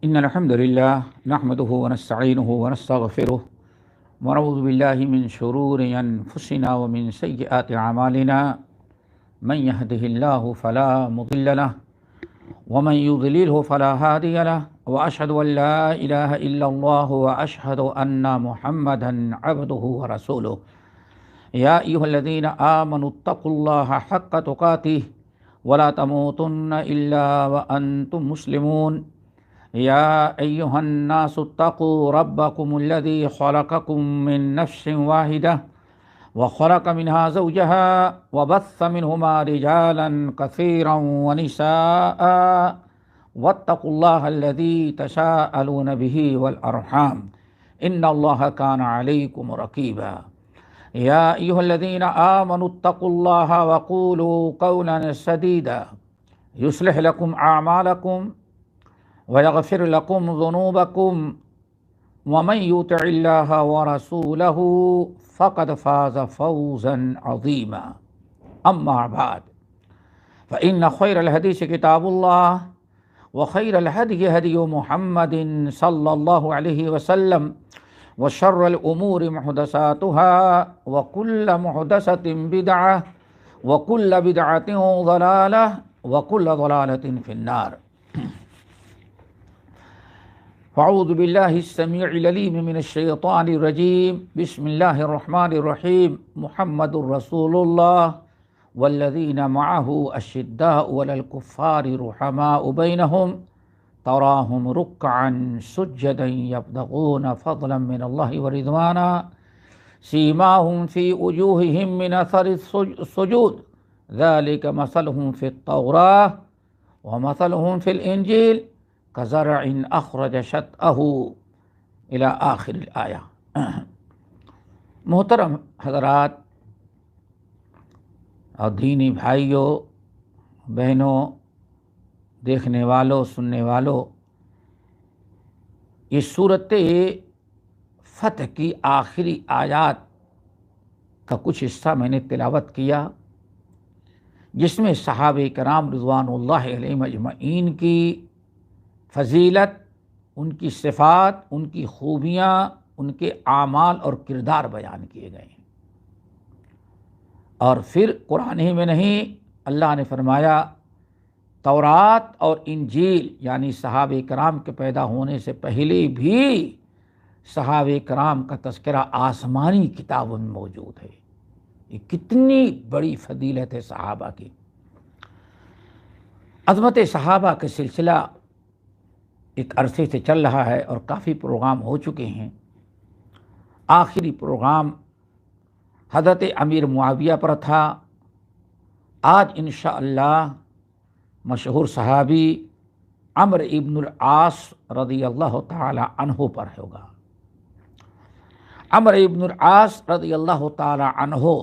إن الحمد لله نحمده ونستعينه ونستغفره ونعوذ بالله من شرور أنفسنا ومن سيئات أعمالنا من يهده الله فلا مضل له ومن يضلله فلا هادي له وأشهد أن لا إله إلا الله وأشهد أن محمدا عبده ورسوله يا أيها الذين آمنوا اتقوا الله حق تقاته ولا تموتن إلا وأنتم مسلمون يا أيها الناس اتقوا ربكم الذي خلقكم من نفس واحدة وخلق منها زوجها وبث منهما رجالا كثيرا ونساء واتقوا الله الذي تساءلون به والأرحام إن الله كان عليكم رقيبا يا أيها الذين آمنوا اتقوا الله وقولوا قولا سديدا يصلح لكم أعمالكم ويغفر لكم ذنوبكم ومن يطع الله ورسوله فقد فاز فوزا عظيما أما بعد فإن خير الحديث كتاب الله وخير الهدي هدي محمد صلى الله عليه وسلم وشر الأمور محدثاتها وكل محدثة بدعة وكل بدعة ضلالة وكل ضلالة في النار فاعوذ بالله السميع العليم من الشيطان الرجيم بسم الله الرحمن الرحيم محمد رسول الله والذين معه أشداء على الكفار رحماء بينهم تراهم ركعا سجدا يبتغون فضلا من الله ورضوانا سيماهم في وجوههم من أثر السجود ذلك مثلهم في التوراة ومثلهم في الإنجيل كزرع أخرج شطأه إلى آخر الآية۔ محترم حضرات اور دینی بھائیوں بہنوں، دیکھنے والوں سننے والوں، یہ صورت فتح کی آخری آیات کا کچھ حصہ میں نے تلاوت کیا، جس میں صحابہ کرام رضوان اللہ علیہم اجمعین کی فضیلت، ان کی صفات، ان کی خوبیاں، ان کے اعمال اور کردار بیان کیے گئے ہیں۔ اور پھر قرآن ہی میں نہیں، اللہ نے فرمایا تورات اور انجیل یعنی صحابہ کرام کے پیدا ہونے سے پہلے بھی صحابہ کرام کا تذکرہ آسمانی کتابوں میں موجود ہے۔ یہ کتنی بڑی فضیلت ہے صحابہ کی۔ عظمت صحابہ کا سلسلہ ایک عرصے سے چل رہا ہے اور کافی پروگرام ہو چکے ہیں۔ آخری پروگرام حضرت امیر معاویہ پر تھا۔ آج انشاءاللہ مشہور صحابی عمرو ابن العاص رضی اللہ تعالی عنہ پر ہوگا۔ عمرو ابن العاص رضی اللہ تعالی عنہ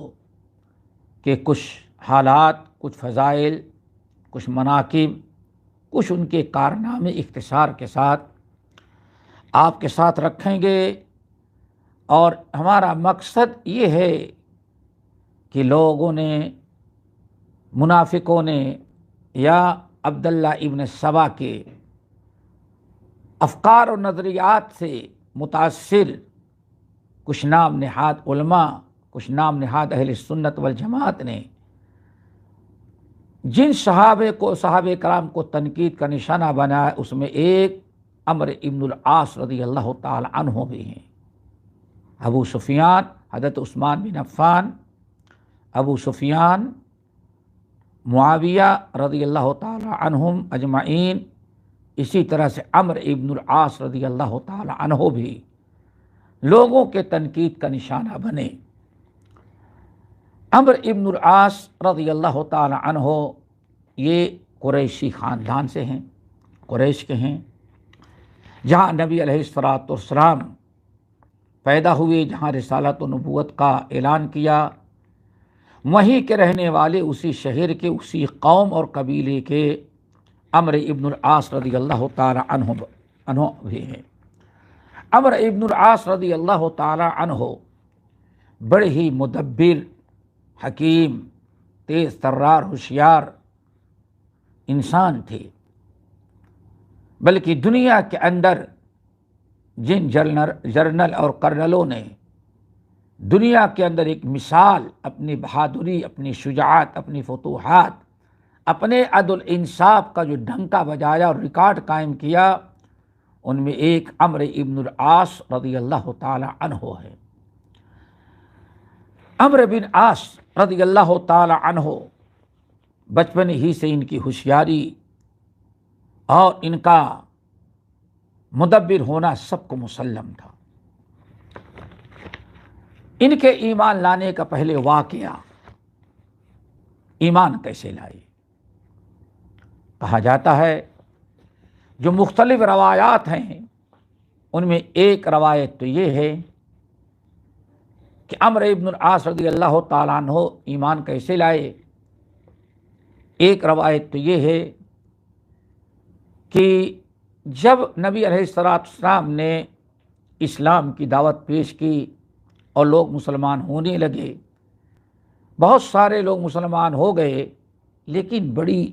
کے کچھ حالات، کچھ فضائل، کچھ مناقب، کچھ ان کے کارنامے اختصار کے ساتھ آپ کے ساتھ رکھیں گے، اور ہمارا مقصد یہ ہے کہ لوگوں نے، منافقوں نے یا عبداللہ ابن سبا کے افکار و نظریات سے متاثر کچھ نام نہاد علماء، کچھ نام نہاد اہل سنت والجماعت نے جن صحابہ کرام کو تنقید کا نشانہ بنایا، اس میں ایک عمرو ابن العاص رضی اللہ تعالی عنہ بھی ہیں۔ ابو سفیان، حضرت عثمان بن عفان، ابو سفیان، معاویہ رضی اللہ تعالی عنہم اجمعین، اسی طرح سے عمرو ابن العاص رضی اللہ تعالی عنہ بھی لوگوں کے تنقید کا نشانہ بنے۔ عمرو ابن العاص رضی اللہ تعالی عنہ یہ قریشی خاندان سے ہیں، قریش کے ہیں، جہاں نبی علیہ الصلوۃ والسلام پیدا ہوئے، جہاں رسالت و نبوت کا اعلان کیا، وہیں کے رہنے والے، اسی شہر کے، اسی قوم اور قبیلے کے عمرو ابن العاص رضی اللہ تعالی عنہ بھی ہیں۔ عمرو ابن العاص رضی اللہ تعالی عنہ بڑے ہی مدبر، حکیم، تیز ترار، ہوشیار انسان تھے۔ بلکہ دنیا کے اندر جن جرنل اور کرنلوں نے دنیا کے اندر ایک مثال اپنی بہادری، اپنی شجاعت، اپنی فتوحات، اپنے عدل انصاف کا جو ڈنکا بجایا اور ریکارڈ قائم کیا، ان میں ایک عمرو ابن العاص رضی اللہ تعالی عنہ ہے۔ عمرو بن عاص رضی اللہ تعالی عنہ بچپن ہی سے ان کی ہوشیاری اور ان کا مدبر ہونا سب کو مسلم تھا۔ ان کے ایمان لانے کا پہلے واقعہ، ایمان کیسے لائے؟ کہا جاتا ہے جو مختلف روایات ہیں ان میں ایک روایت تو یہ ہے کہ عمرو ابن العاص رضی اللہ تعالیٰ عنہ ایمان کیسے لائے۔ ایک روایت تو یہ ہے کہ جب نبی علیہ السلام نے اسلام کی دعوت پیش کی اور لوگ مسلمان ہونے لگے، بہت سارے لوگ مسلمان ہو گئے، لیکن بڑی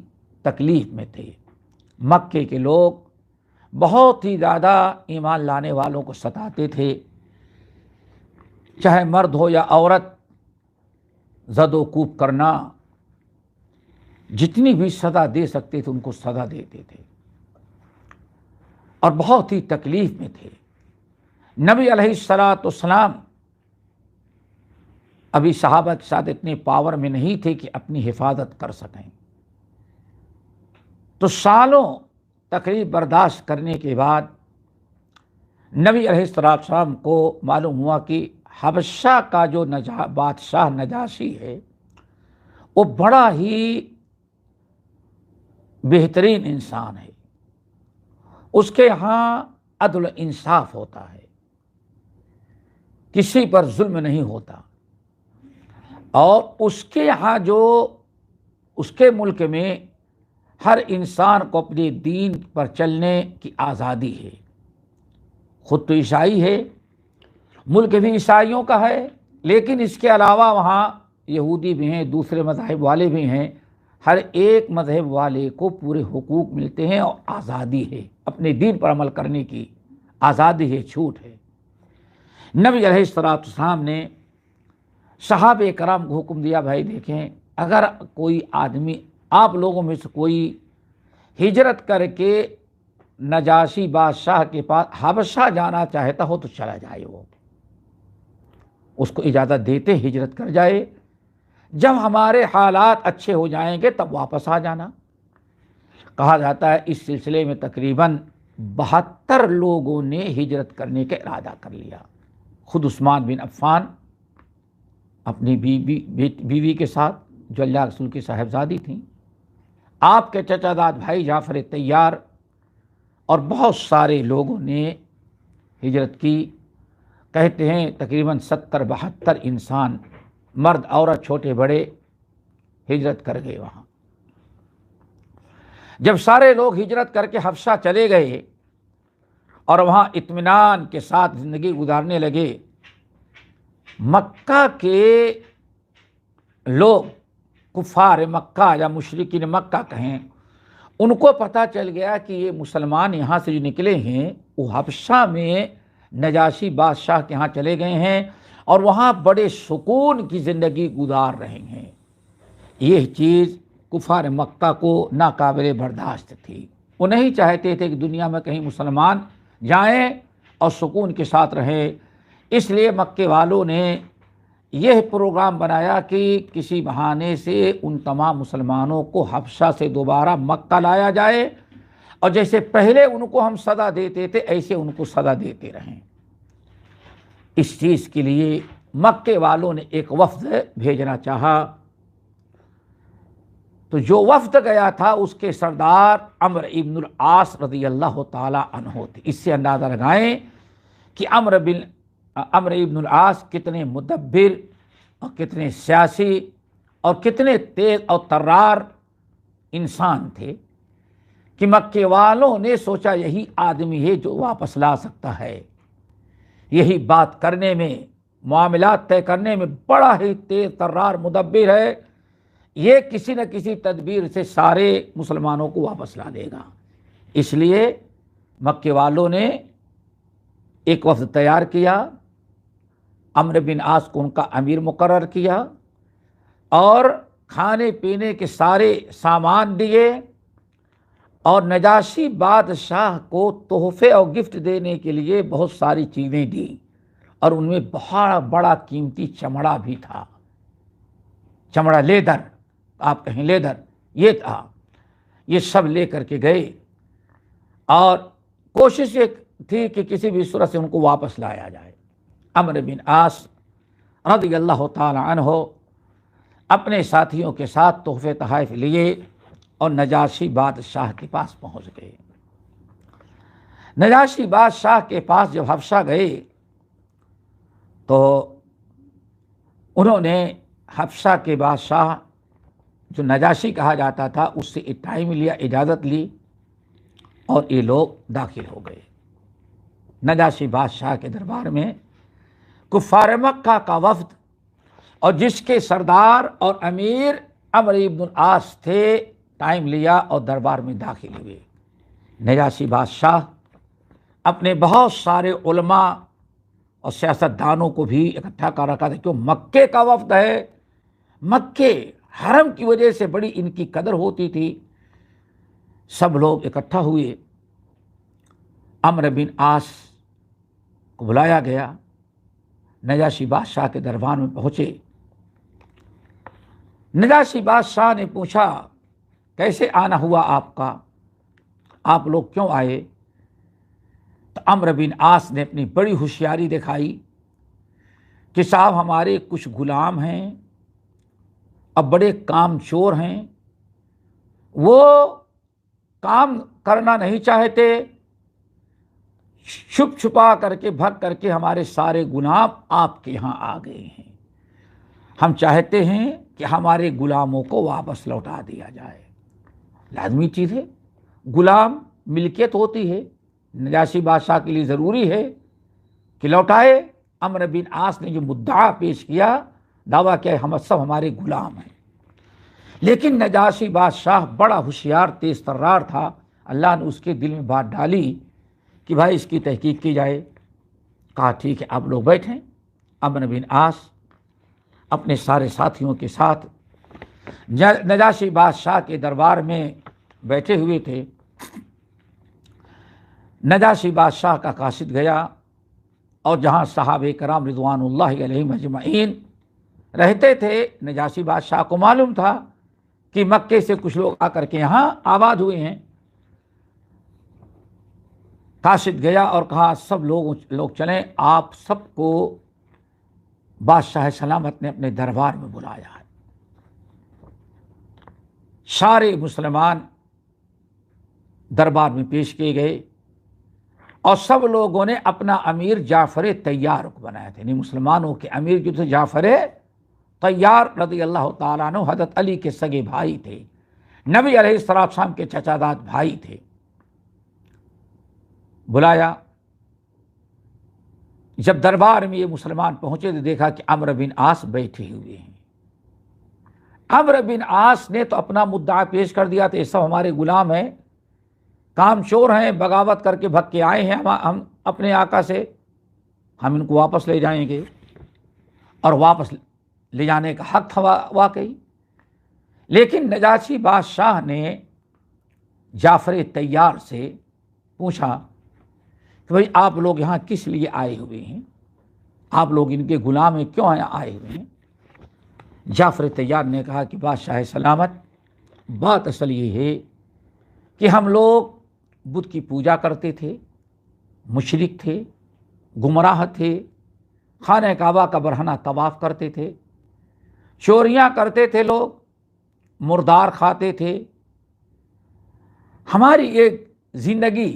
تکلیف میں تھے۔ مکے کے لوگ بہت ہی زیادہ ایمان لانے والوں کو ستاتے تھے، چاہے مرد ہو یا عورت، زد و کوب کرنا، جتنی بھی سزا دے سکتے تھے ان کو سزا دیتے تھے اور بہت ہی تکلیف میں تھے۔ نبی علیہ السلام ابھی صحابہ کے ساتھ اتنے پاور میں نہیں تھے کہ اپنی حفاظت کر سکیں، تو سالوں تکلیف برداشت کرنے کے بعد نبی علیہ السلام کو معلوم ہوا کہ حبشہ کا جو بادشاہ نجاشی ہے وہ بڑا ہی بہترین انسان ہے، اس کے ہاں عدل و انصاف ہوتا ہے، کسی پر ظلم نہیں ہوتا، اور اس کے یہاں اس کے ملک میں ہر انسان کو اپنے دین پر چلنے کی آزادی ہے۔ خود تو عیسائی ہے، ملک بھی عیسائیوں کا ہے، لیکن اس کے علاوہ وہاں یہودی بھی ہیں، دوسرے مذاہب والے بھی ہیں، ہر ایک مذہب والے کو پورے حقوق ملتے ہیں اور آزادی ہے، اپنے دین پر عمل کرنے کی آزادی ہے، چھوٹ ہے۔ نبی علیہ السلام نے صحابہ کرام کو حکم دیا، بھائی دیکھیں، اگر کوئی آدمی آپ لوگوں میں سے کوئی ہجرت کر کے نجاشی بادشاہ کے پاس حبشہ جانا چاہتا ہو تو چلا جائے، وہ اس کو اجازت دیتے ہجرت کر جائے، جب ہمارے حالات اچھے ہو جائیں گے تب واپس آ جانا۔ کہا جاتا ہے اس سلسلے میں تقریباً 72 لوگوں نے ہجرت کرنے کا ارادہ کر لیا۔ خود عثمان بن عفان اپنی بیوی کے ساتھ، جو اللہ رسول کی صاحبزادی تھیں، آپ کے چچا داد بھائی جعفر طیار اور بہت سارے لوگوں نے ہجرت کی۔ کہتے ہیں تقریباً 70-72 انسان، مرد عورت چھوٹے بڑے، ہجرت کر گئے وہاں۔ جب سارے لوگ ہجرت کر کے حبشہ چلے گئے اور وہاں اطمینان کے ساتھ زندگی گزارنے لگے، مکہ کے لوگ، کفار مکہ یا مشرکین مکہ کہیں، ان کو پتہ چل گیا کہ یہ مسلمان یہاں سے جو نکلے ہیں وہ حبشہ میں نجاشی بادشاہ کے ہاں چلے گئے ہیں اور وہاں بڑے سکون کی زندگی گزار رہے ہیں۔ یہ چیز کفار مکہ کو ناقابل برداشت تھی، وہ نہیں چاہتے تھے کہ دنیا میں کہیں مسلمان جائیں اور سکون کے ساتھ رہیں۔ اس لیے مکے والوں نے یہ پروگرام بنایا کہ کسی بہانے سے ان تمام مسلمانوں کو حبشہ سے دوبارہ مکہ لایا جائے، اور جیسے پہلے ان کو ہم سزا دیتے تھے ایسے ان کو سزا دیتے رہیں۔ اس چیز کے لیے مکے والوں نے ایک وفد بھیجنا چاہا، تو جو وفد گیا تھا اس کے سردار عمرو ابن العاص رضی اللہ تعالی عنہ تھے۔ اس سے اندازہ لگائیں کہ عمرو ابن العاص کتنے مدبر اور کتنے سیاسی اور کتنے تیز اور طرار انسان تھے کہ مکے والوں نے سوچا یہی آدمی ہے جو واپس لا سکتا ہے، یہی بات کرنے میں، معاملات طے کرنے میں بڑا ہی تیز طرار مدبر ہے، یہ کسی نہ کسی تدبیر سے سارے مسلمانوں کو واپس لا دے گا۔ اس لیے مکے والوں نے ایک وفد تیار کیا، عمرو بن عاص کو ان کا امیر مقرر کیا اور کھانے پینے کے سارے سامان دیے اور نجاشی بادشاہ کو تحفے اور گفٹ دینے کے لیے بہت ساری چیزیں دی، اور ان میں بہت بڑا قیمتی چمڑا بھی تھا، چمڑا لیدر، آپ کہیں لیدر، یہ تھا۔ یہ سب لے کر کے گئے اور کوشش یہ تھی کہ کسی بھی صورت سے ان کو واپس لایا جائے۔ عمرو بن عاص رضی اللہ تعالی عنہ اپنے ساتھیوں کے ساتھ تحفے تحائف لیے اور نجاشی بادشاہ کے پاس پہنچ گئے۔ نجاشی بادشاہ کے پاس جب حبشہ گئے تو انہوں نے حبشہ کے بادشاہ جو نجاشی کہا جاتا تھا اس سے ٹائم لیا، اجازت لی، اور یہ لوگ داخل ہو گئے نجاشی بادشاہ کے دربار میں۔ کفار مکہ کا وفد اور جس کے سردار اور امیر عمرو بن العاص تھے، ٹائم لیا اور دربار میں داخل ہوئے۔ نجاشی بادشاہ اپنے بہت سارے علماء اور سیاست دانوں کو بھی اکٹھا کر رکھا تھا، کیوں مکے کا وفد ہے، مکے حرم کی وجہ سے بڑی ان کی قدر ہوتی تھی۔ سب لوگ اکٹھا ہوئے، عمرو بن عاص کو بلایا گیا، نجاشی بادشاہ کے دربار میں پہنچے۔ نجاشی بادشاہ نے پوچھا کیسے آنا ہوا آپ کا، آپ لوگ کیوں آئے؟ تو عمرو بن عاص نے اپنی بڑی ہوشیاری دکھائی کہ صاحب ہمارے کچھ غلام ہیں اب بڑے کام چور ہیں، وہ کام کرنا نہیں چاہتے، چھپ چھپا کر کے بھگ کر کے ہمارے سارے غلام آپ کے یہاں آ گئے ہیں، ہم چاہتے ہیں کہ ہمارے غلاموں کو واپس لوٹا دیا جائے۔ لازمی چیز ہے، غلام ملکیت ہوتی ہے، نجاشی بادشاہ کے لیے ضروری ہے کہ لوٹائے۔ عمرو بن عاص نے جو مدعا پیش کیا، دعویٰ کیا ہم سب ہمارے غلام ہیں، لیکن نجاشی بادشاہ بڑا ہوشیار تیز ترار تھا، اللہ نے اس کے دل میں بات ڈالی کہ بھائی اس کی تحقیق کی جائے۔ کہا ٹھیک ہے آپ لوگ بیٹھیں۔ عمرو بن عاص اپنے سارے ساتھیوں کے ساتھ نجاشی بادشاہ کے دربار میں بیٹھے ہوئے تھے۔ نجاشی بادشاہ کا قاصد گیا اور جہاں صحابہ کرام رضوان اللہ علیہم اجمعین رہتے تھے، نجاشی بادشاہ کو معلوم تھا کہ مکے سے کچھ لوگ آ کر کے یہاں آباد ہوئے ہیں۔ قاصد گیا اور کہا سب لوگ چلیں، آپ سب کو بادشاہ سلامت نے اپنے دربار میں بلایا ہے۔ سارے مسلمان دربار میں پیش کیے گئے اور سب لوگوں نے اپنا امیر جعفر طیار کو بنایا تھا، یعنی مسلمانوں کے امیر جو تھے جعفر طیار رضی اللہ تعالیٰ عنہ حضرت علی کے سگے بھائی تھے، نبی علیہ السلام کے چچا داد بھائی تھے۔ بلایا، جب دربار میں یہ مسلمان پہنچے تو دیکھا کہ عمرو بن عاص بیٹھے ہوئے ہیں۔ عمرو بن عاص نے تو اپنا مدعا پیش کر دیا تھا، یہ سب ہمارے غلام ہیں، کام چور ہیں، بغاوت کر کے بھگ کے آئے ہیں ہم اپنے آقا سے، ہم ان کو واپس لے جائیں گے، اور واپس لے جانے کا حق تھا واقعی۔ لیکن نجاشی بادشاہ نے جعفر طیار سے پوچھا کہ بھئی آپ لوگ یہاں کس لیے آئے ہوئے ہیں، آپ لوگ ان کے غلام ہیں، کیوں آئے ہوئے ہیں؟ جعفر طیار نے کہا کہ بادشاہ سلامت، بات اصل یہ ہے کہ ہم لوگ بت کی پوجا کرتے تھے، مشرک تھے، گمراہ تھے، خانہ کعبہ کا برہنہ طواف کرتے تھے، چوریاں کرتے تھے، لوگ مردار کھاتے تھے، ہماری ایک زندگی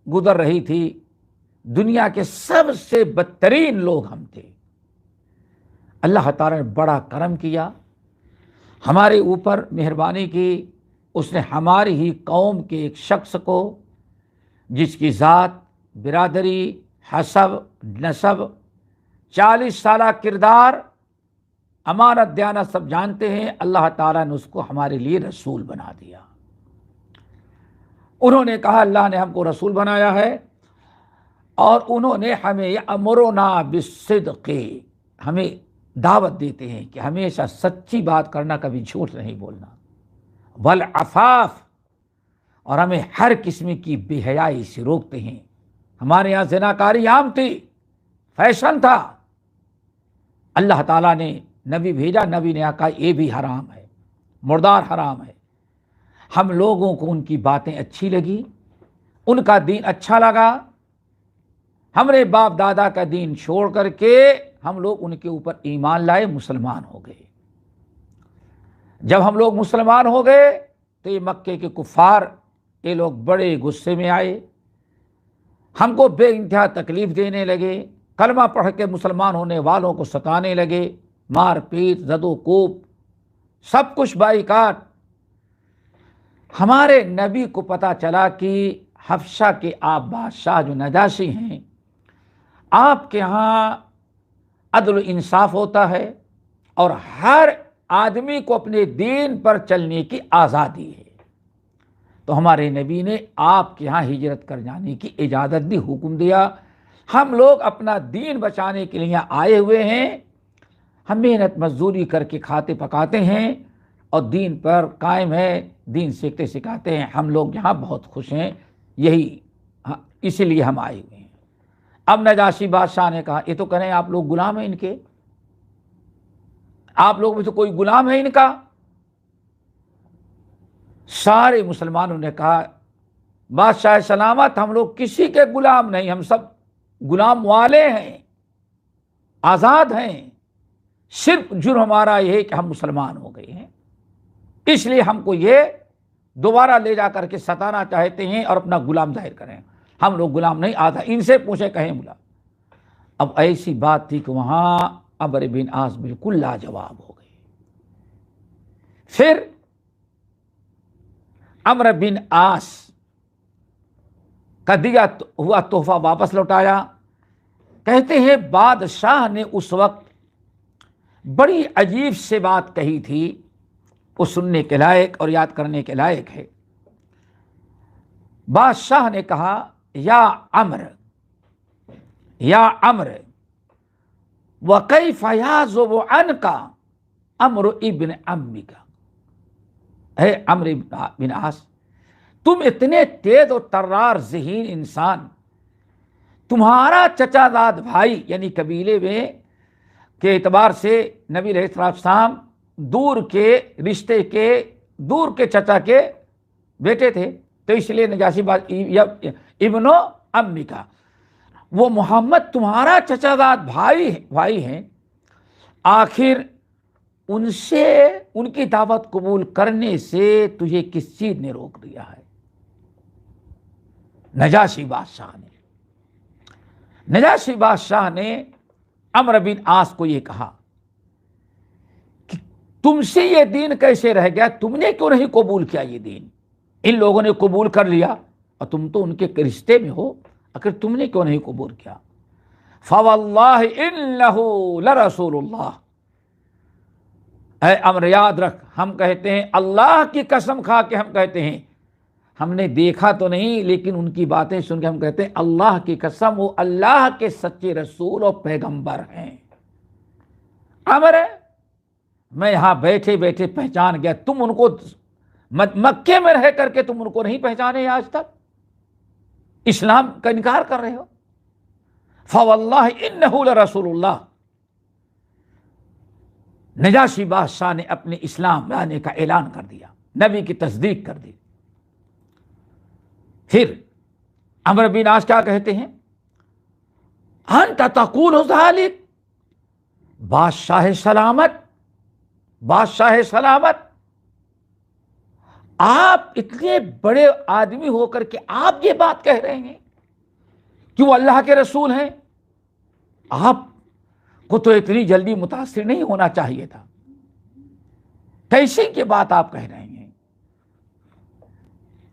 گزر رہی تھی، دنیا کے سب سے بدترین لوگ ہم تھے۔ اللہ تعالیٰ نے بڑا کرم کیا، ہمارے اوپر مہربانی کی، اس نے ہماری ہی قوم کے ایک شخص کو، جس کی ذات، برادری، حسب، نسب، 40 سالہ کردار، امانت دیانت سب جانتے ہیں، اللہ تعالیٰ نے اس کو ہمارے لیے رسول بنا دیا۔ انہوں نے کہا اللہ نے ہم کو رسول بنایا ہے اور انہوں نے ہمیں یأمرنا بالصدق، ہمیں دعوت دیتے ہیں کہ ہمیشہ سچی بات کرنا، کبھی جھوٹ نہیں بولنا، والعفاف، اور ہمیں ہر قسم کی بے حیائی سے روکتے ہیں۔ ہمارے یہاں زناکاری عام تھی، فیشن تھا، اللہ تعالیٰ نے نبی بھیجا، نبی نے کہا یہ بھی حرام ہے، مردار حرام ہے۔ ہم لوگوں کو ان کی باتیں اچھی لگی، ان کا دین اچھا لگا، ہمارے باپ دادا کا دین چھوڑ کر کے ہم لوگ ان کے اوپر ایمان لائے، مسلمان ہو گئے۔ جب ہم لوگ مسلمان ہو گئے تو یہ مکے کے کفار، یہ لوگ بڑے غصے میں آئے، ہم کو بے انتہا تکلیف دینے لگے، کلمہ پڑھ کے مسلمان ہونے والوں کو ستانے لگے، مار پیٹ، زد و کوب، سب کچھ بائیکاٹ۔ ہمارے نبی کو پتہ چلا کہ حبشہ کے آپ بادشاہ جو نجاشی ہیں، آپ کے ہاں عدل و انصاف ہوتا ہے اور ہر آدمی کو اپنے دین پر چلنے کی آزادی ہے، تو ہمارے نبی نے آپ کے ہاں ہجرت کر جانے کی اجازت دی، حکم دیا۔ ہم لوگ اپنا دین بچانے کے لیے آئے ہوئے ہیں، ہم محنت مزدوری کر کے کھاتے پکاتے ہیں اور دین پر قائم ہے، دین سیکھتے سکھاتے ہیں، ہم لوگ یہاں بہت خوش ہیں، یہی اسی لیے ہم آئے ہوئے ہیں۔ اب نجاشی بادشاہ نے کہا یہ تو کہیں آپ لوگ غلام ہیں ان کے، آپ لوگ میں تو کوئی غلام ہے ان کا؟ سارے مسلمانوں نے کہا بادشاہ سلامت، ہم لوگ کسی کے غلام نہیں، ہم سب غلام والے ہیں، آزاد ہیں، صرف جرم ہمارا یہ ہے کہ ہم مسلمان ہو گئے ہیں، اس لیے ہم کو یہ دوبارہ لے جا کر کے ستانا چاہتے ہیں اور اپنا غلام ظاہر کریں، ہم لوگ غلام نہیں، آتا ان سے پوچھے کہیں بلا۔ اب ایسی بات تھی کہ وہاں عمرو بن عاص بالکل لاجواب ہو گئے۔ پھر عمرو بن عاص کا دیا ہوا تحفہ واپس لوٹایا۔ کہتے ہیں بادشاہ نے اس وقت بڑی عجیب سے بات کہی تھی، وہ سننے کے لائق اور یاد کرنے کے لائق ہے۔ بادشاہ نے کہا یا عمرو، یا عمرو، وَكَيْفَ يَعْزُبُ عَنْكَ عمرو ابن عمک، اے عمرو بن عاص، تم اتنے تیز و طرار ذہین انسان، تمہارا چچا زاد بھائی یعنی قبیلے میں کے اعتبار سے نبی علیہ السلام دور کے رشتے کے، دور کے چچا کے بیٹے تھے، تو اس لیے نجاشی ابن امی کا، وہ محمد تمہارا چچا زاد بھائی ہیں، آخر ان سے ان کی دعوت قبول کرنے سے تجھے کس چیز نے روک دیا ہے؟ نجاشی بادشاہ نے عمرو بن عاص کو یہ کہا کہ تم سے یہ دین کیسے رہ گیا، تم نے کیوں نہیں قبول کیا یہ دین؟ ان لوگوں نے قبول کر لیا اور تم تو ان کے رشتے میں ہو، اگر تم نے کیوں نہیں قبول کیا؟ فواللہ انہ لرسول اللہ، اے عمرو یاد رکھ، ہم کہتے ہیں اللہ کی قسم کھا کے ہم کہتے ہیں، ہم نے دیکھا تو نہیں لیکن ان کی باتیں سن کے ہم کہتے ہیں اللہ کی قسم وہ اللہ کے سچے رسول اور پیغمبر ہیں۔ عمرو میں یہاں بیٹھے بیٹھے پہچان گیا، تم ان کو مکے میں رہ کر کے تم ان کو نہیں پہچانے آج تک، اسلام کا انکار کر رہے ہو۔ فواللہ انہ لرسول اللہ، نجاشی بادشاہ نے اپنے اسلام لانے کا اعلان کر دیا، نبی کی تصدیق کر دی۔ پھر عمرو بن عاص کیا کہتے ہیں؟ انت تقول ذلک، بادشاہ سلامت، آپ اتنے بڑے آدمی ہو کر کے آپ یہ بات کہہ رہے ہیں کہ وہ اللہ کے رسول ہیں؟ آپ کو تو اتنی جلدی متاثر نہیں ہونا چاہیے تھا، کیسے یہ بات آپ کہہ رہے ہیں؟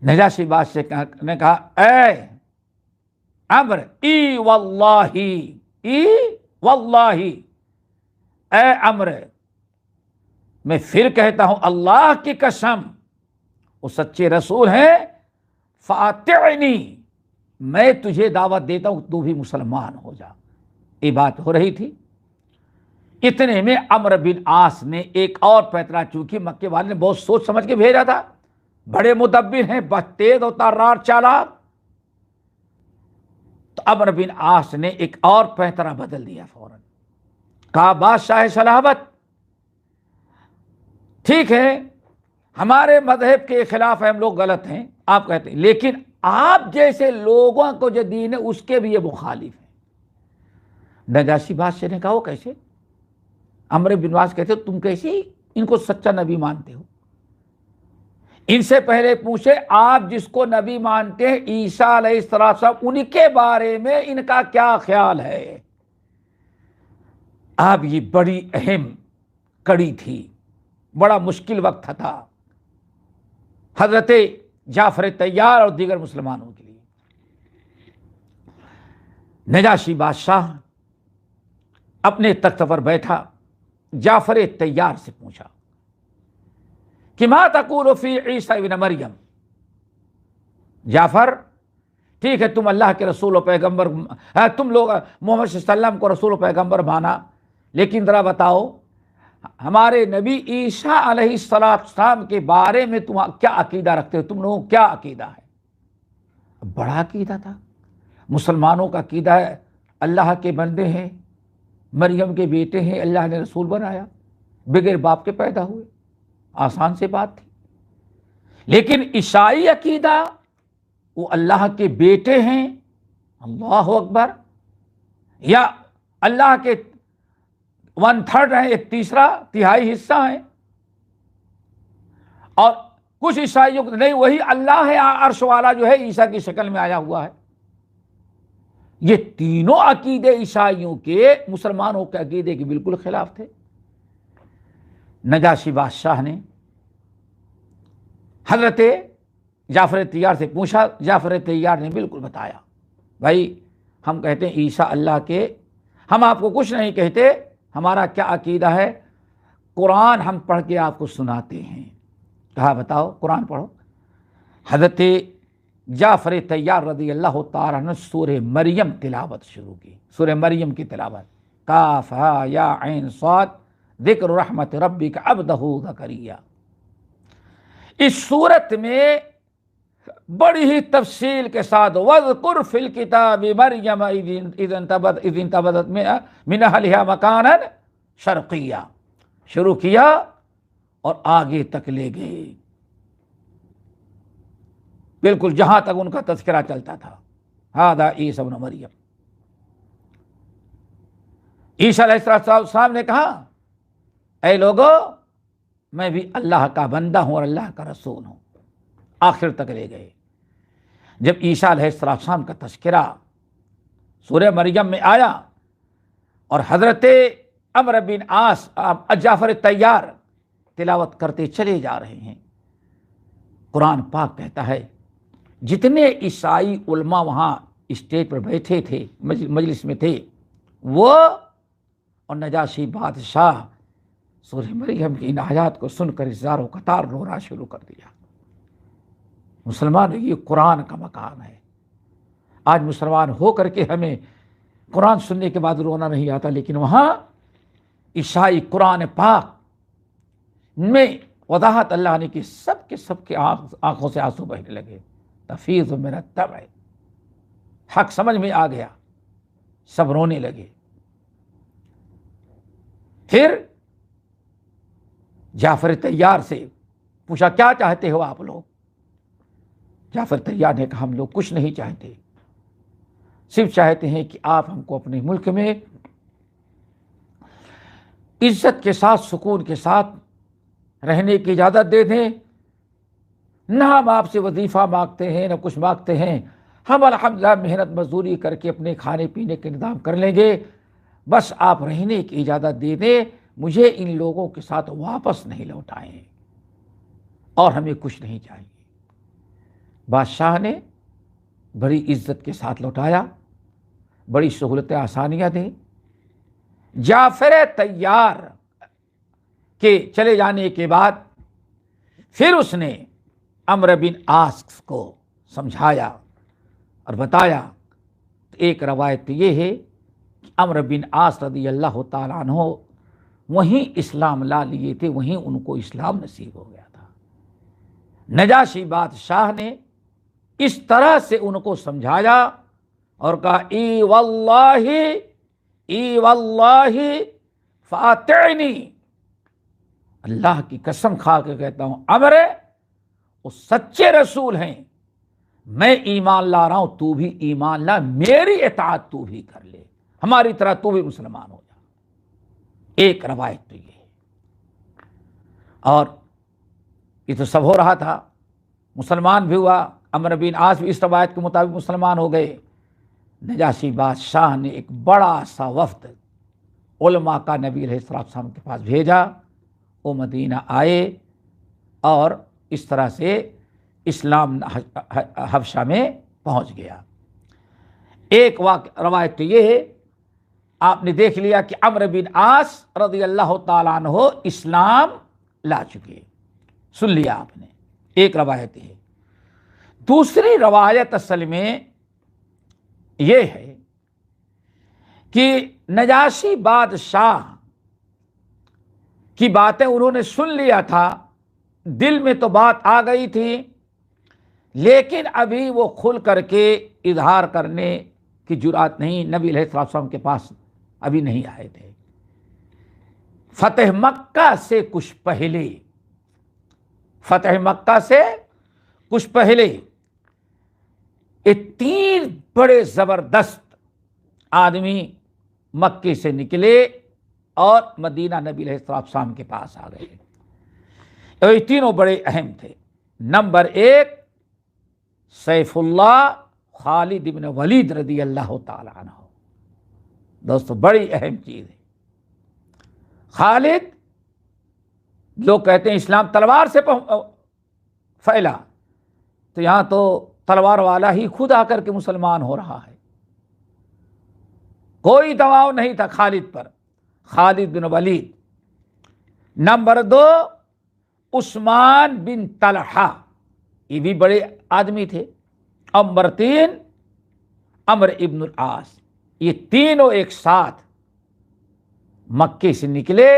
نجاشی بادشاہ نے کہا اے عمرو، ای واللہ، اے عمرو میں پھر کہتا ہوں اللہ کی قسم، وہ سچے رسول ہیں، فاتعنی، میں تجھے دعوت دیتا ہوں تو بھی مسلمان ہو جا۔ یہ بات ہو رہی تھی، اتنے میں عمرو بن عاص نے ایک اور پیترا، چونکہ مکے والے نے بہت سوچ سمجھ کے بھیجا تھا، بڑے مدبر ہیں، بس تیز اور طرار چالاک، تو عمرو بن عاص نے ایک اور پیترا بدل دیا فوراً، کہا بادشاہ صلابت، ٹھیک ہے ہمارے مذہب کے خلاف ہم لوگ غلط ہیں آپ کہتے ہیں، لیکن آپ جیسے لوگوں کو جو دین ہے اس کے بھی یہ مخالف ہیں۔ نجاشی بادشاہ نے کہا وہ کیسے؟ عمرو بن عاص کہتے تم کیسے ان کو سچا نبی مانتے ہو؟ ان سے پہلے پوچھے آپ جس کو نبی مانتے ہیں عیسیٰ علیہ السلام، ان کے بارے میں ان کا کیا خیال ہے؟ اب یہ بڑی اہم کڑی تھی، بڑا مشکل وقت تھا حضرت جعفر طیار اور دیگر مسلمانوں کے لیے۔ نجاشی بادشاہ اپنے تخت پر بیٹھا، جعفر طیار سے پوچھا کہ ما تقول فی عیسیٰ ابن مریم؟ جعفر، ٹھیک ہے تم اللہ کے رسول و پیغمبر، تم لوگ محمد صلی اللہ علیہ وسلم کو رسول و پیغمبر مانا، لیکن ذرا بتاؤ ہمارے نبی عیسیٰ علیہ السلام کے بارے میں تم کیا عقیدہ رکھتے ہو؟ تم لوگوں کیا عقیدہ ہے؟ بڑا عقیدہ تھا مسلمانوں کا، عقیدہ ہے اللہ کے بندے ہیں، مریم کے بیٹے ہیں، اللہ نے رسول بنایا، بغیر باپ کے پیدا ہوئے، آسان سے بات تھی۔ لیکن عیسائی عقیدہ وہ اللہ کے بیٹے ہیں، اللہ اکبر، یا اللہ کے 1/3 ہیں، ایک تیسرا تہائی حصہ ہیں، اور کچھ عیسائیوں کو نہیں، وہی اللہ ہے عرش والا جو ہے عیسیٰ کی شکل میں آیا ہوا ہے۔ یہ تینوں عقیدے عیسائیوں کے مسلمانوں کے عقیدے کے بالکل خلاف تھے۔ نجاشی بادشاہ نے حضرت جعفر طیار سے پوچھا، جعفر طیار نے بالکل بتایا، بھائی ہم کہتے ہیں عیسیٰ اللہ کے، ہم آپ کو کچھ نہیں کہتے، ہمارا کیا عقیدہ ہے، قرآن ہم پڑھ کے آپ کو سناتے ہیں۔ کہا بتاؤ قرآن پڑھو۔ حضرت جعفر طیار رضی اللہ تعالیٰ نے سورہ مریم تلاوت شروع کی، سورہ مریم کی تلاوت، کاف ہا یا عین صاد ذکر رحمت ربک عبدہ زکریا۔ اس صورت میں بڑی ہی تفصیل کے ساتھ وَاذْكُرْ فِي الْكِتَابِ مَرْيَمَ اِذْ انتبذت مِنْ أَهْلِهَا مَكَانًا شَرْقِيًّا شروع کیا اور آگے تک لے گئے، بالکل جہاں تک ان کا تذکرہ چلتا تھا، ہذا عیسیٰ ابن مریم۔ عیسیٰ علیہ السلام نے کہا اے لوگو میں بھی اللہ کا بندہ ہوں اور اللہ کا رسول ہوں، آخر تک لے گئے۔ جب عیسیٰ علیہ السلام کا تذکرہ سورہ مریم میں آیا اور حضرت عمرو بن عاص جعفر طیار تلاوت کرتے چلے جا رہے ہیں، قرآن پاک کہتا ہے جتنے عیسائی علماء وہاں اسٹیج پر بیٹھے تھے، مجلس میں تھے، وہ اور نجاشی بادشاہ سورہ مریم کی ان آیات کو سن کر زار و قطار رونا شروع کر دیا۔ مسلمان یہ قرآن کا مقام ہے۔ آج مسلمان ہو کر کے ہمیں قرآن سننے کے بعد رونا نہیں آتا، لیکن وہاں عیسائی قرآن پاک میں وضاحت اللہ نے کی، سب کے آنکھوں سے آنسو بہنے لگے، تفیض من الدمع، حق سمجھ میں آ گیا، سب رونے لگے۔ پھر جعفر طیار سے پوچھا کیا چاہتے ہو آپ لوگ؟ جعفر طیار نے کہا ہم لوگ کچھ نہیں چاہتے، صرف چاہتے ہیں کہ آپ ہم کو اپنے ملک میں عزت کے ساتھ، سکون کے ساتھ رہنے کی اجازت دے دیں، نہ ہم آپ سے وظیفہ مانگتے ہیں نہ کچھ مانگتے ہیں، ہم الحمدللہ محنت مزدوری کر کے اپنے کھانے پینے کے انتظام کر لیں گے، بس آپ رہنے کی اجازت دے دیں، مجھے ان لوگوں کے ساتھ واپس نہیں لوٹائیں اور ہمیں کچھ نہیں چاہیے۔ بادشاہ نے بڑی عزت کے ساتھ لوٹایا، بڑی سہولتیں آسانیاں دیں۔ جعفر طیار کے چلے جانے کے بعد پھر اس نے عمرو بن عاص کو سمجھایا اور بتایا۔ تو ایک روایت یہ ہے کہ عمرو بن عاص رضی اللہ تعالیٰ عنہ وہیں اسلام لا لیے تھے، وہیں ان کو اسلام نصیب ہو گیا تھا۔ نجاشی بادشاہ نے اس طرح سے ان کو سمجھایا اور کہا ای واللہ فاتعنی، اللہ کی قسم کھا کے کہتا ہوں عمر وہ سچے رسول ہیں، میں ایمان لا رہا ہوں، تو بھی ایمان لا، میری اطاعت تو بھی کر لے، ہماری طرح تو بھی مسلمان ہو جا۔ ایک روایت تو یہ ہے، اور یہ تو سب ہو رہا تھا، مسلمان بھی ہوا، عمرو بن عاص بھی اس روایت کے مطابق مسلمان ہو گئے۔ نجاشی بادشاہ نے ایک بڑا سا وفد علماء کا نبی علیہ السلام کے پاس بھیجا، وہ مدینہ آئے اور اس طرح سے اسلام حبشہ میں پہنچ گیا۔ ایک روایت تو یہ ہے، آپ نے دیکھ لیا کہ عمرو بن عاص رضی اللہ تعالیٰ عنہ اسلام لا چکے، سن لیا آپ نے، ایک روایت ہے۔ دوسری روایت اصل میں یہ ہے کہ نجاشی بادشاہ کی باتیں انہوں نے سن لیا تھا، دل میں تو بات آ گئی تھی، لیکن ابھی وہ کھل کر کے اظہار کرنے کی جرات نہیں، نبی علیہ السلام کے پاس ابھی نہیں آئے تھے۔ فتح مکہ سے کچھ پہلے یہ تین بڑے زبردست آدمی مکے سے نکلے اور مدینہ نبی علیہ السلام کے پاس آ گئے، اور یہ تینوں بڑے اہم تھے۔ نمبر ایک سیف اللہ خالد بن ولید رضی اللہ تعالی عنہ، دوستو بڑی اہم چیز ہے۔ خالد، لوگ کہتے ہیں اسلام تلوار سے پھیلا، تو یہاں تو تلوار والا ہی خود آ کر کے مسلمان ہو رہا ہے، کوئی دباؤ نہیں تھا خالد پر، خالد بن ولید۔ نمبر دو عثمان بن طلحہ، یہ بھی بڑے آدمی تھے۔ نمبر تین عمرو ابن العاص، یہ تینوں ایک ساتھ مکے سے نکلے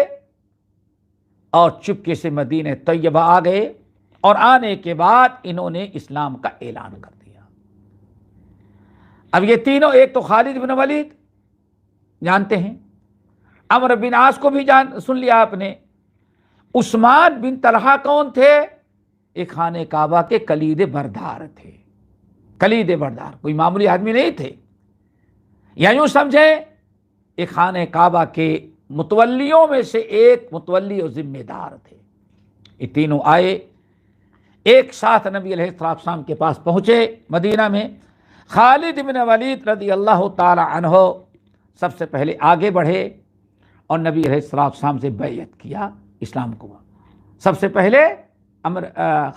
اور چپکے سے مدینہ طیبہ آ گئے، اور آنے کے بعد انہوں نے اسلام کا اعلان کر دیا۔ اب یہ تینوں، ایک تو خالد بن ولید جانتے ہیں، عمرو بن عاص کو بھی سن لیا آپ نے، عثمان بن طلحہ کون تھے؟ ایک خانہ کعبہ کے کلید بردار تھے، کلید بردار، کوئی معمولی آدمی نہیں تھے، یا یوں سمجھیں ایک خانہ کعبہ کے متولیوں میں سے ایک متولی اور ذمہ دار تھے۔ یہ تینوں آئے، ایک ساتھ نبی علیہ السلام کے پاس پہنچے مدینہ میں۔ خالد بن ولید رضی اللہ تعالی عنہ سب سے پہلے آگے بڑھے اور نبی علیہ السلام سے بیعت کیا، اسلام کو سب سے پہلے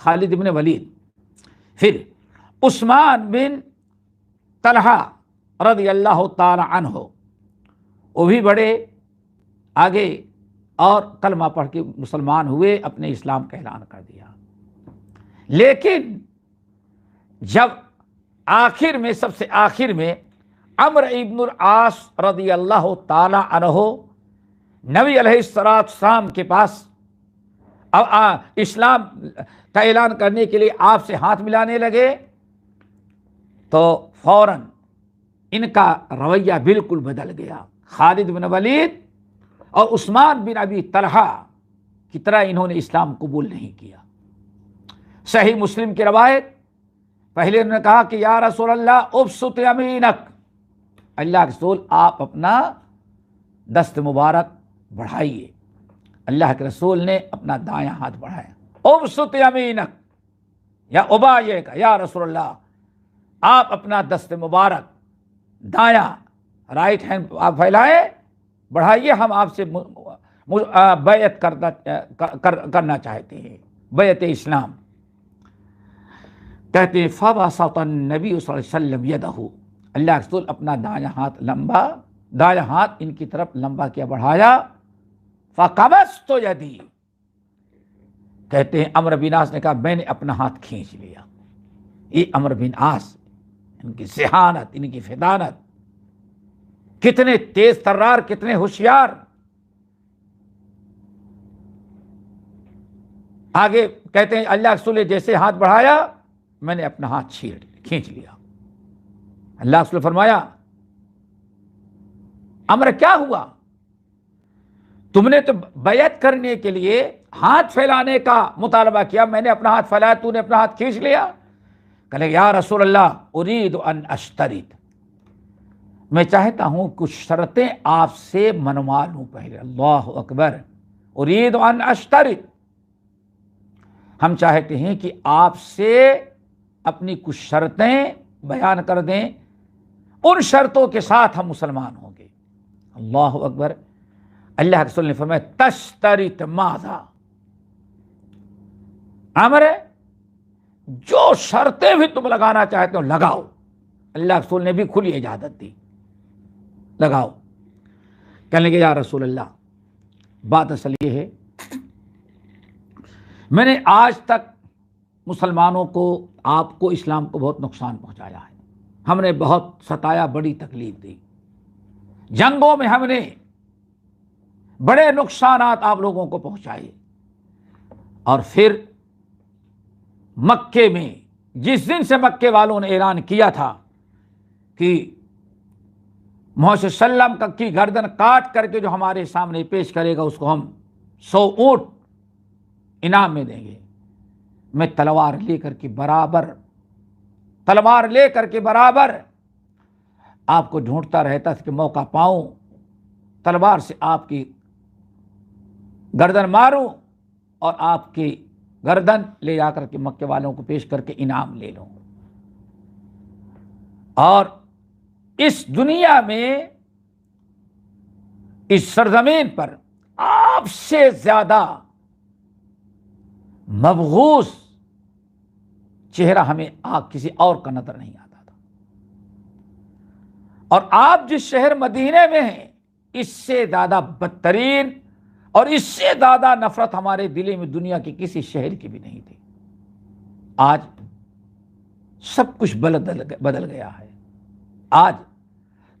خالد بن ولید، پھر عثمان بن طلحہ رضی اللہ تعالی عنہ، وہ بھی بڑے آگے اور کلمہ پڑھ کے مسلمان ہوئے، اپنے اسلام کا اعلان کر دیا۔ لیکن جب آخر میں، سب سے آخر میں عمرو ابن العاص رضی اللہ تعالی عنہ نبی علیہ السلام کے پاس اسلام کا اعلان کرنے کے لیے آپ سے ہاتھ ملانے لگے، تو فوراً ان کا رویہ بالکل بدل گیا۔ خالد بن ولید اور عثمان بن ابی طلحہ کی طرح انہوں نے اسلام قبول نہیں کیا۔ صحیح مسلم کی روایت، پہلے انہوں نے کہا کہ یا رسول اللہ ابسط یمینک، اللہ کے رسول آپ اپنا دست مبارک بڑھائیے۔ اللہ کے رسول نے اپنا دایاں ہاتھ بڑھایا، ابسط یمینک یا ابایک، یا رسول اللہ آپ اپنا دست مبارک دایاں رائٹ ہینڈ آپ پھیلائیں، بڑھائیے، ہم آپ سے بیعت کرنا چاہتے ہیں، بیعت اسلام۔ کہتے ہیں فَبَسَطَ النَّبِيُّ صلی اللہ علیہ وسلم يَدَهُ، اللہ رسول اپنا دایاں ہاتھ ان کی طرف لمبا کیا، بڑھایا، فَقَبَضْتُ يَدِي، کہتے ہیں عمرو بن عاص نے کہا میں نے اپنا ہاتھ کھینچ لیا، یہ عمرو بن عاص، ان کی ذہانت، ان کی فطانت، کتنے تیز ترار، کتنے ہوشیار. آگے کہتے ہیں اللہ رسول نے جیسے ہاتھ بڑھایا میں نے اپنا ہاتھ کھینچ لیا. اللہ رسول نے فرمایا عمرو کیا ہوا؟ تم نے تو بیعت کرنے کے لیے ہاتھ پھیلانے کا مطالبہ کیا، میں نے اپنا ہاتھ پھیلایا، تو نے اپنا ہاتھ کھینچ لیا. کہنے یا رسول اللہ ارید ان اشترط، میں چاہتا ہوں کچھ شرطیں آپ سے منوا لوں پہلے. اللہ اکبر. ارید ان اشترط، ہم چاہتے ہیں کہ آپ سے اپنی کچھ شرطیں بیان کر دیں، ان شرطوں کے ساتھ ہم مسلمان ہوں گے. اللہ اکبر. اللہ کے رسول نے فرمایا تشترط ماذا؟ عمرو جو شرطیں بھی تم لگانا چاہتے ہو لگاؤ. اللہ کے رسول نے بھی کھلی اجازت دی، لگاؤ. کہنے لگے یا رسول اللہ بات اصل یہ ہے میں نے آج تک مسلمانوں کو، آپ کو، اسلام کو بہت نقصان پہنچایا ہے. ہم نے بہت ستایا، بڑی تکلیف دی، جنگوں میں ہم نے بڑے نقصانات آپ لوگوں کو پہنچائے. اور پھر مکے میں جس دن سے مکے والوں نے اعلان کیا تھا کہ محمد صلی اللہ علیہ وسلم کی گردن کاٹ کر کے جو ہمارے سامنے پیش کرے گا اس کو ہم 100 اونٹ انعام میں دیں گے، میں تلوار لے کر کے برابر آپ کو ڈھونڈتا رہتا تھا کہ موقع پاؤں، تلوار سے آپ کی گردن ماروں اور آپ کی گردن لے جا کر کے مکے والوں کو پیش کر کے انعام لے لوں. اور اس دنیا میں، اس سرزمین پر آپ سے زیادہ مبغوث چہرہ ہمیں کسی اور کا نظر نہیں آتا تھا. اور آپ جس شہر مدینے میں ہیں اس سے زیادہ بدترین اور اس سے زیادہ نفرت ہمارے دل میں دنیا کے کسی شہر کی بھی نہیں تھی. آج سب کچھ بدل گیا ہے. آج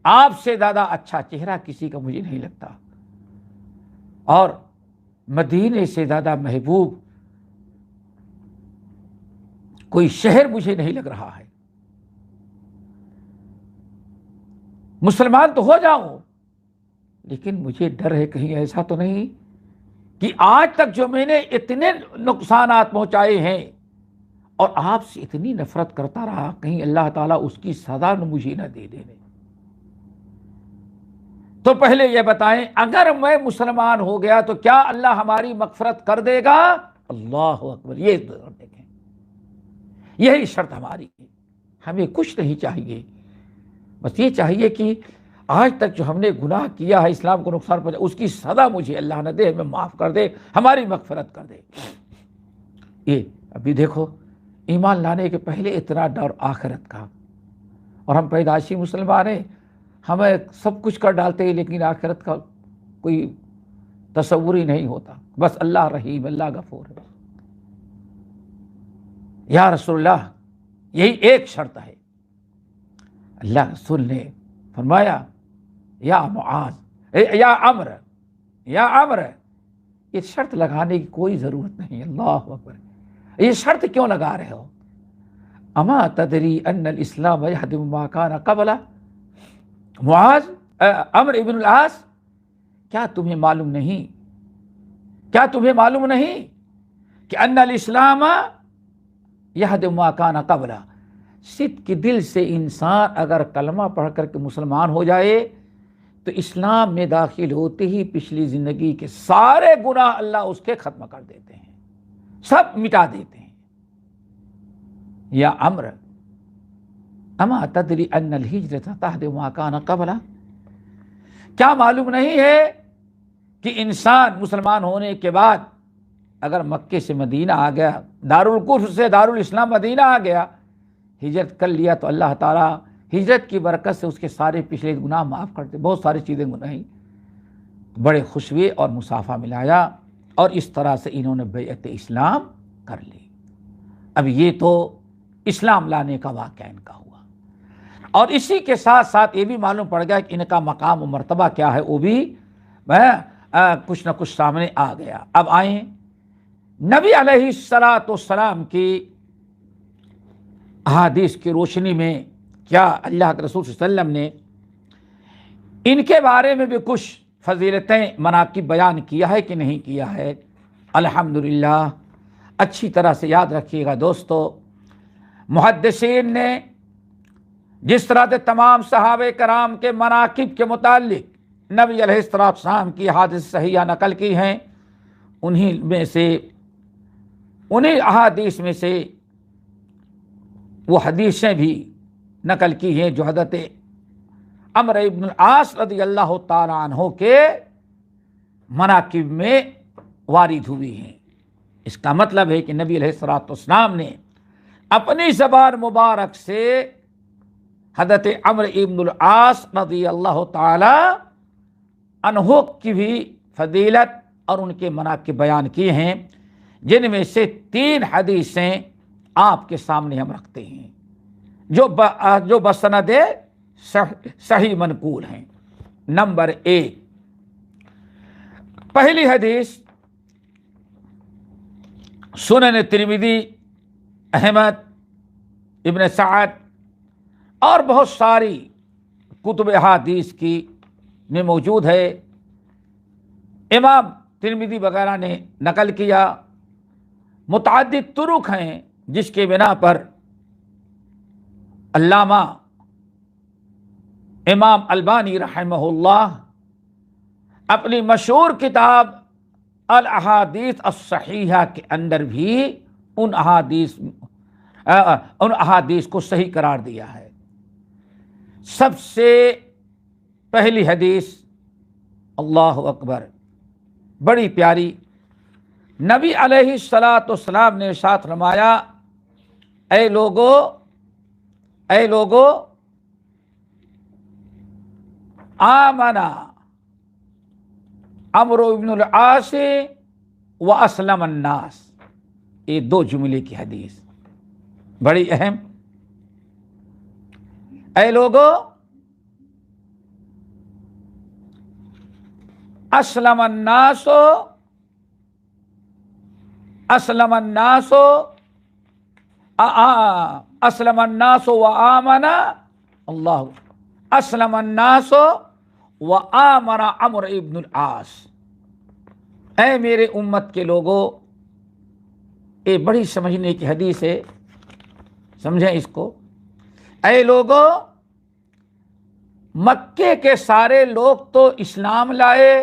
آپ سے زیادہ اچھا چہرہ کسی کا مجھے نہیں لگتا، اور مدینے سے زیادہ محبوب کوئی شہر مجھے نہیں لگ رہا ہے. مسلمان تو ہو جاؤں لیکن مجھے ڈر ہے کہیں ایسا تو نہیں کہ آج تک جو میں نے اتنے نقصانات پہنچائے ہیں اور آپ سے اتنی نفرت کرتا رہا، کہیں اللہ تعالیٰ اس کی سزا مجھے نہ دے دے. تو پہلے یہ بتائیں اگر میں مسلمان ہو گیا تو کیا اللہ ہماری مغفرت کر دے گا؟ اللہ اکبر. یہ دیکھیں، یہی شرط ہماری ہے. ہمیں کچھ نہیں چاہیے، بس یہ چاہیے کہ آج تک جو ہم نے گناہ کیا ہے، اسلام کو نقصان پہنچا، اس کی سزا مجھے اللہ نہ دے، ہمیں معاف کر دے، ہماری مغفرت کر دے. یہ ابھی دیکھو ایمان لانے کے پہلے اتنا ڈر آخرت کا، اور ہم پیدائشی مسلمان ہیں، ہمیں سب کچھ کر ڈالتے ہیں لیکن آخرت کا کوئی تصور ہی نہیں ہوتا. بس اللہ رحیم، اللہ غفور ہے. یا رسول اللہ یہی ایک شرط ہے. اللہ رسول نے فرمایا یا معاذ، یا عمرو، یہ شرط لگانے کی کوئی ضرورت نہیں. اللہ اکبر. یہ شرط کیوں لگا رہے ہو؟ اما تدری ان الاسلام یہدم ما کان قبلہ. معاذ، عمرو ابن العاص، کیا تمہیں معلوم نہیں کہ ان الاسلام یہدم ما کان قبلہ. صدق کے دل سے انسان اگر کلمہ پڑھ کر کے مسلمان ہو جائے تو اسلام میں داخل ہوتے ہی پچھلی زندگی کے سارے گناہ اللہ اس کے ختم کر دیتے ہیں، سب مٹا دیتے ہیں. یا عمرو اما تدری ان الہجرۃ تہدم ما کان قبلہ. کیا معلوم نہیں ہے کہ انسان مسلمان ہونے کے بعد اگر مکے سے مدینہ آ گیا، دارالکفر سے دارالاسلام مدینہ آ گیا، ہجرت کر لیا، تو اللہ تعالیٰ ہجرت کی برکت سے اس کے سارے پچھلے گناہ معاف کرتے. بہت ساری چیزیں نہیں، بڑے خوشوے اور مصافحہ ملایا، اور اس طرح سے انہوں نے بیعت اسلام کر لی. اب یہ تو اسلام لانے کا واقعہ ان کا ہوا، اور اسی کے ساتھ ساتھ یہ بھی معلوم پڑ گیا کہ ان کا مقام و مرتبہ کیا ہے، وہ بھی کچھ نہ کچھ سامنے آ گیا۔ اب آئیں نبی علیہ السلام کی احادیث کی روشنی میں کیا اللہ کے رسول صلی اللہ علیہ وسلم نے ان کے بارے میں بھی کچھ فضیلتیں مناقب بیان کیا ہے کہ نہیں کیا ہے؟ الحمدللہ اچھی طرح سے یاد رکھیے گا دوستو، محدثین نے جس طرح سے تمام صحابہ کرام کے مناقب کے متعلق نبی علیہ السلام کی احادیث صحیحہ نقل کی ہیں، انہی احادیث میں سے وہ حدیثیں بھی نقل کی ہیں جو حضرت عمرو ابن العاص رضی اللہ تعالی عنہ کے مناقب میں وارد ہوئی ہیں۔ اس کا مطلب ہے کہ نبی علیہ السلام نے اپنی زبان مبارک سے حضرت عمرو ابن العاص رضی اللہ تعالی عنہ کی بھی فضیلت اور ان کے مناقب بیان کیے ہیں، جن میں سے 3 حدیثیں آپ کے سامنے ہم رکھتے ہیں جو بسند صحیح منقول ہیں۔ نمبر 1، پہلی حدیث سنن ترمذی، احمد، ابن سعد اور بہت ساری کتب احادیث کی میں موجود ہے۔ امام ترمذی وغیرہ نے نقل کیا، متعدد طرق ہیں جس کے بنا پر علامہ امام البانی رحمہ اللہ اپنی مشہور کتاب الاحادیث الصحیحہ کے اندر بھی ان احادیث کو صحیح قرار دیا ہے۔ سب سے پہلی حدیث، اللہ اکبر، بڑی پیاری، نبی علیہ السلام نے ارشاد فرمایا، اے لوگو آمنا عمرو بن العاص واسلم الناس، یہ 2 جملے کی حدیث بڑی اہم۔ اے لوگو اسلم الناس وآمن اللہ، اسلم الناس وآمن عمرو ابن العاص، اے میرے امت کے لوگوں، یہ بڑی سمجھنے کی حدیث ہے، سمجھیں اس کو۔ اے لوگوں، مکے کے سارے لوگ تو اسلام لائے،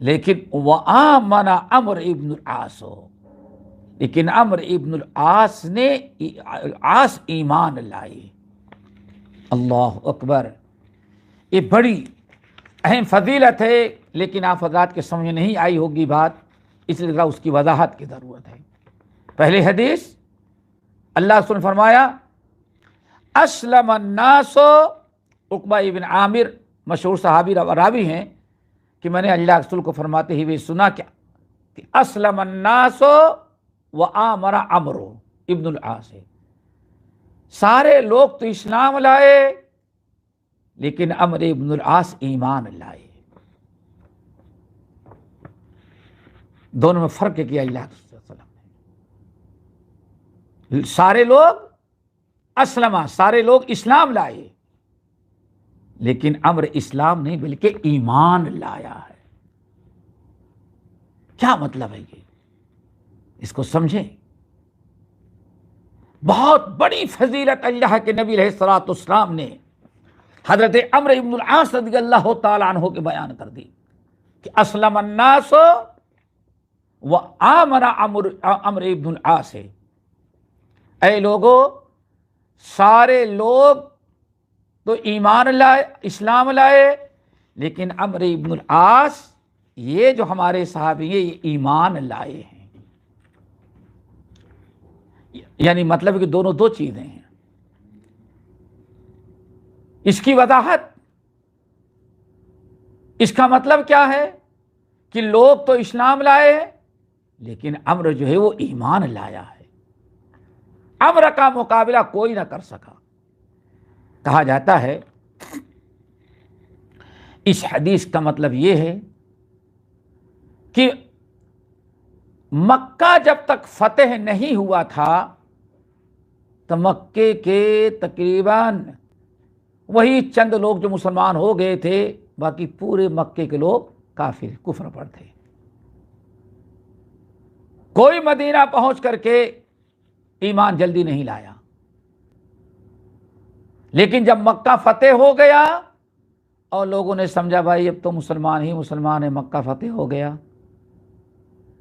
لیکن وآمن عمرو ابن العاص، لیکن عمرو ابن العاص نے ایمان لائے۔ اللہ اکبر، یہ بڑی اہم فضیلت ہے، لیکن آپ حضرات کے سمجھ نہیں آئی ہوگی بات، اس لیے اس کی وضاحت کی ضرورت ہے۔ پہلی حدیث اللہ رسول نے فرمایا، اسلم الناس، عقبہ ابن عامر مشہور صحابی راوی ہیں کہ میں نے اللہ رسول کو فرماتے ہوئے سنا کہ اسلم الناس وآمن عمرو ابن العاص، سارے لوگ تو اسلام لائے لیکن عمرو ابن العاص ایمان لائے۔ دونوں میں فرق کیا اللہ کے وسلم نے۔ سارے لوگ سارے لوگ اسلام لائے، لیکن عمرو اسلام نہیں بلکہ ایمان لایا ہے۔ کیا مطلب ہے یہ؟ اس کو سمجھیں۔ بہت بڑی فضیلت اللہ کے نبی علیہ الصلوۃ والسلام نے حضرت عمرو ابن العاص رضی اللہ تعالی عنہ کے بیان کر دی کہ اسلم الناس وآمن عمرو ابن العاص، اے لوگو، سارے لوگ تو ایمان لائے، اسلام لائے، لیکن عمرو ابن العاص یہ جو ہمارے صحابی ہیں یہ ایمان لائے ہیں۔ یعنی مطلب کہ دونوں 2 چیزیں ہیں۔ اس کی وضاحت، اس کا مطلب کیا ہے کہ لوگ تو اسلام لائے ہیں لیکن عمرو جو ہے وہ ایمان لایا ہے۔ امر کا مقابلہ کوئی نہ کر سکا۔ کہا جاتا ہے اس حدیث کا مطلب یہ ہے کہ مکہ جب تک فتح نہیں ہوا تھا تو مکے کے تقریباً وہی چند لوگ جو مسلمان ہو گئے تھے، باقی پورے مکے کے لوگ کافر کفر پر تھے۔ کوئی مدینہ پہنچ کر کے ایمان جلدی نہیں لایا، لیکن جب مکہ فتح ہو گیا اور لوگوں نے سمجھا بھائی اب تو مسلمان ہی مسلمان ہے، مکہ فتح ہو گیا،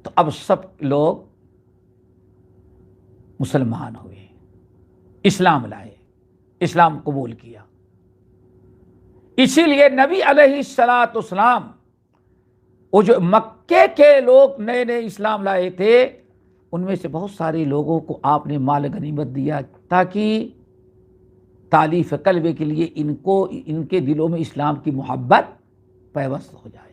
تو اب سب لوگ مسلمان ہوئے، اسلام لائے، اسلام قبول کیا۔ اسی لیے نبی علیہ الصلوۃ والسلام وہ جو مکے کے لوگ نئے نئے اسلام لائے تھے، ان میں سے بہت سارے لوگوں کو آپ نے مال غنیمت دیا تاکہ تالیف قلب کے لیے ان کے دلوں میں اسلام کی محبت پیوست ہو جائے۔